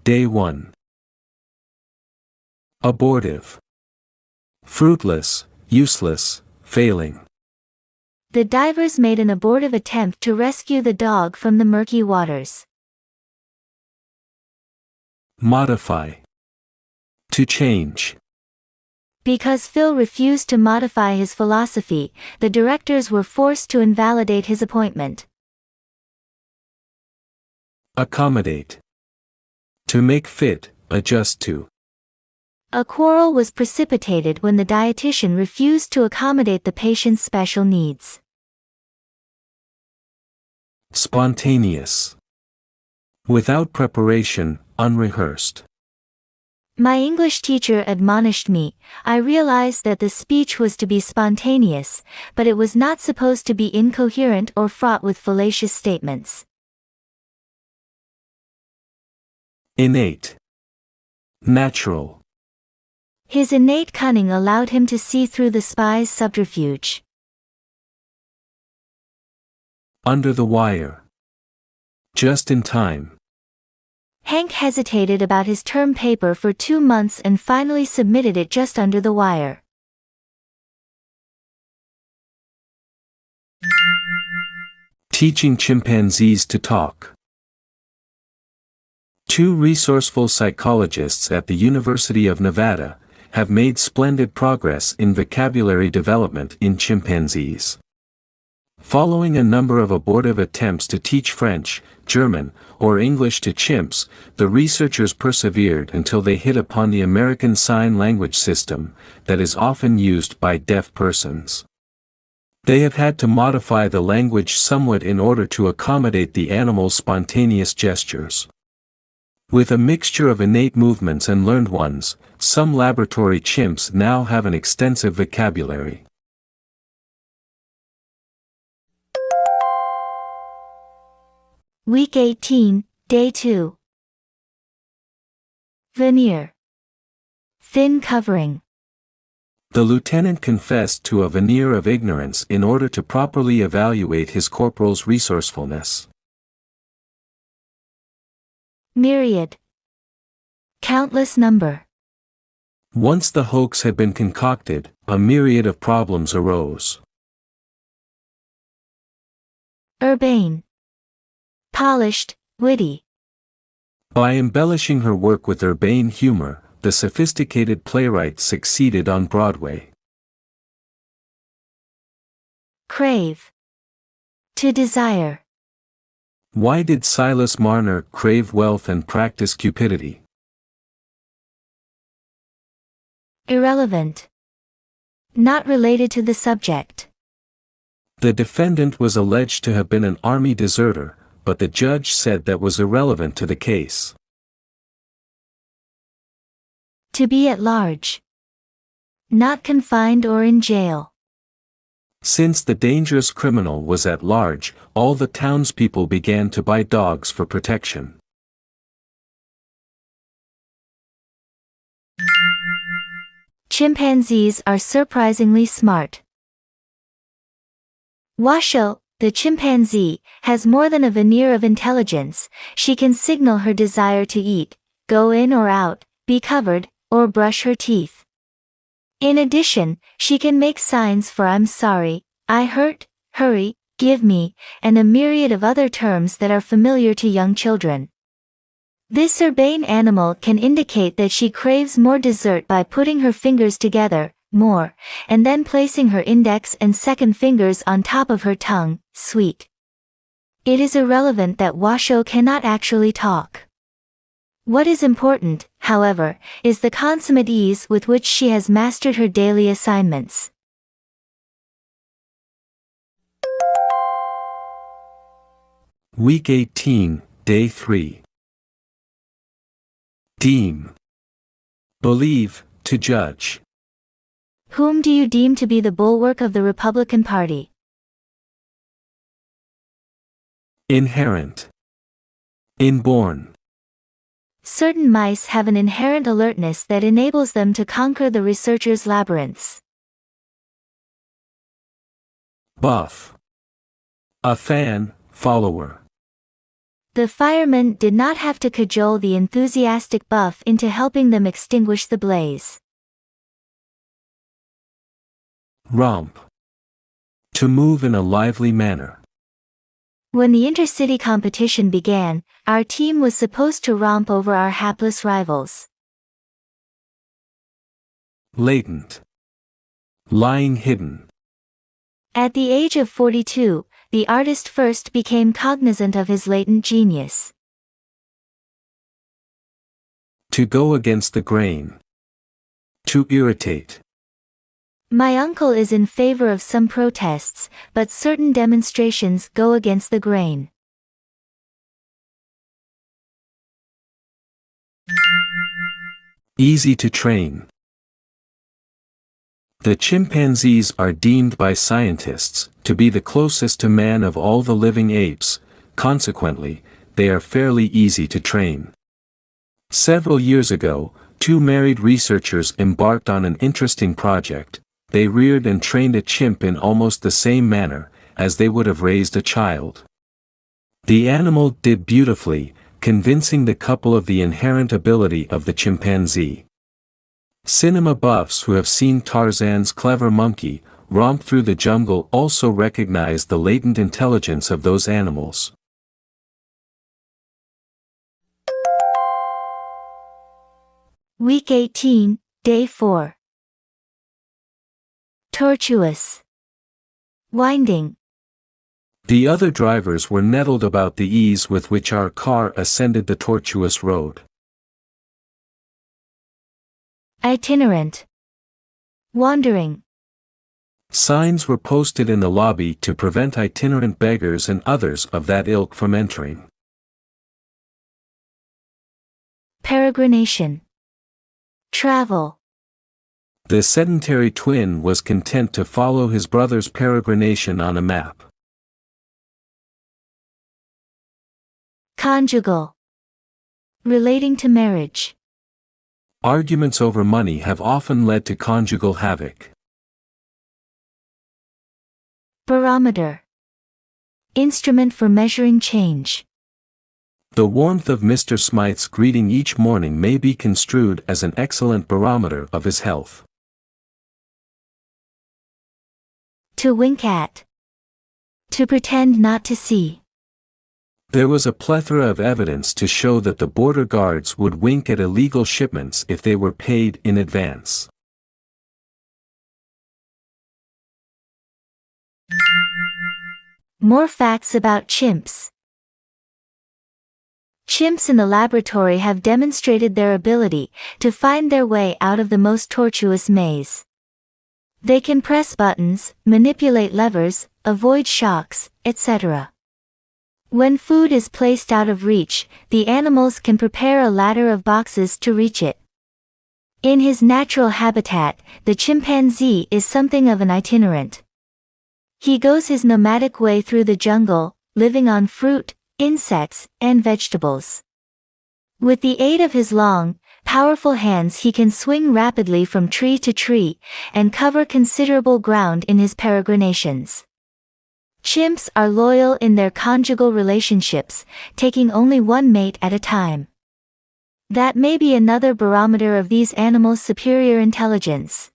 Day 1. Abortive. Fruitless, useless, failing. The divers made an abortive attempt to rescue the dog from the murky waters. Modify. To change. Because Phil refused to modify his philosophy, the directors were forced to invalidate his appointment. Accommodate. To make fit, adjust to. A quarrel was precipitated when the dietitian refused to accommodate the patient's special needs. Spontaneous. Without preparation, unrehearsed. My English teacher admonished me. I realized that the speech was to be spontaneous, but it was not supposed to be incoherent or fraught with fallacious statements. Innate. Natural. His innate cunning allowed him to see through the spy's subterfuge. Under the wire. Just in time. Hank hesitated about his term paper for 2 months and finally submitted it just under the wire. Teaching chimpanzees to talk. 2 resourceful psychologists at the University of Nevada have made splendid progress in vocabulary development in chimpanzees. Following a number of abortive attempts to teach French, German, or English to chimps, the researchers persevered until they hit upon the American Sign Language system that is often used by deaf persons. They have had to modify the language somewhat in order to accommodate the animal's spontaneous gestures. With a mixture of innate movements and learned ones, some laboratory chimps now have an extensive vocabulary. Week 18, Day 2. Veneer. Thin covering. The lieutenant confessed to a veneer of ignorance in order to properly evaluate his corporal's resourcefulness. Myriad. Countless number. Once the hoax had been concocted, a myriad of problems arose. Urbane. Polished, witty. By embellishing her work with urbane humor, the sophisticated playwright succeeded on Broadway. Crave. To desire. Why did Silas Marner crave wealth and practice cupidity? Irrelevant. Not related to the subject. The defendant was alleged to have been an army deserter, but the judge said that was irrelevant to the case. To be at large. Not confined or in jail. Since the dangerous criminal was at large, all the townspeople began to buy dogs for protection. Chimpanzees are surprisingly smart. Washoe, the chimpanzee, has more than a veneer of intelligence. She can signal her desire to eat, go in or out, be covered, or brush her teeth. In addition, she can make signs for I'm sorry, I hurt, hurry, give me, and a myriad of other terms that are familiar to young children. This urbane animal can indicate that she craves more dessert by putting her fingers together, more, and then placing her index and second fingers on top of her tongue, sweet. It is irrelevant that Washoe cannot actually talk. What is important, however, is the consummate ease with which she has mastered her daily assignments. Week 18, Day 3. Deem. Believe, to judge. Whom do you deem to be the bulwark of the Republican Party? Inherent. Inborn. Certain mice have an inherent alertness that enables them to conquer the researcher's labyrinths. Buff. A fan, follower. The firemen did not have to cajole the enthusiastic Buff into helping them extinguish the blaze. Romp. To move in a lively manner. When the intercity competition began, our team was supposed to romp over our hapless rivals. Latent. Lying hidden. At the age of 42, the artist first became cognizant of his latent genius. To go against the grain. To irritate. My uncle is in favor of some protests, but certain demonstrations go against the grain. Easy to train. The chimpanzees are deemed by scientists to be the closest to man of all the living apes. Consequently, they are fairly easy to train. Several years ago, two married researchers embarked on an interesting project. They reared and trained a chimp in almost the same manner as they would have raised a child. The animal did beautifully, convincing the couple of the inherent ability of the chimpanzee. Cinema buffs who have seen Tarzan's clever monkey romp through the jungle also recognize the latent intelligence of those animals. Week 18, Day 4. Tortuous. Winding. The other drivers were nettled about the ease with which our car ascended the tortuous road. Itinerant. Wandering. Signs were posted in the lobby to prevent itinerant beggars and others of that ilk from entering. Peregrination. Travel. The sedentary twin was content to follow his brother's peregrination on a map. Conjugal. Relating to marriage. Arguments over money have often led to conjugal havoc. Barometer. Instrument for measuring change. The warmth of Mr. Smythe's greeting each morning may be construed as an excellent barometer of his health. To wink at. To pretend not to see. There was a plethora of evidence to show that the border guards would wink at illegal shipments if they were paid in advance. More facts about chimps. Chimps in the laboratory have demonstrated their ability to find their way out of the most tortuous maze. They can press buttons, manipulate levers, avoid shocks, etc. When food is placed out of reach, the animals can prepare a ladder of boxes to reach it. In his natural habitat, the chimpanzee is something of an itinerant. He goes his nomadic way through the jungle, living on fruit, insects, and vegetables. With the aid of his long, powerful hands he can swing rapidly from tree to tree, and cover considerable ground in his peregrinations. Chimps are loyal in their conjugal relationships, taking only one mate at a time. That may be another barometer of these animals' superior intelligence.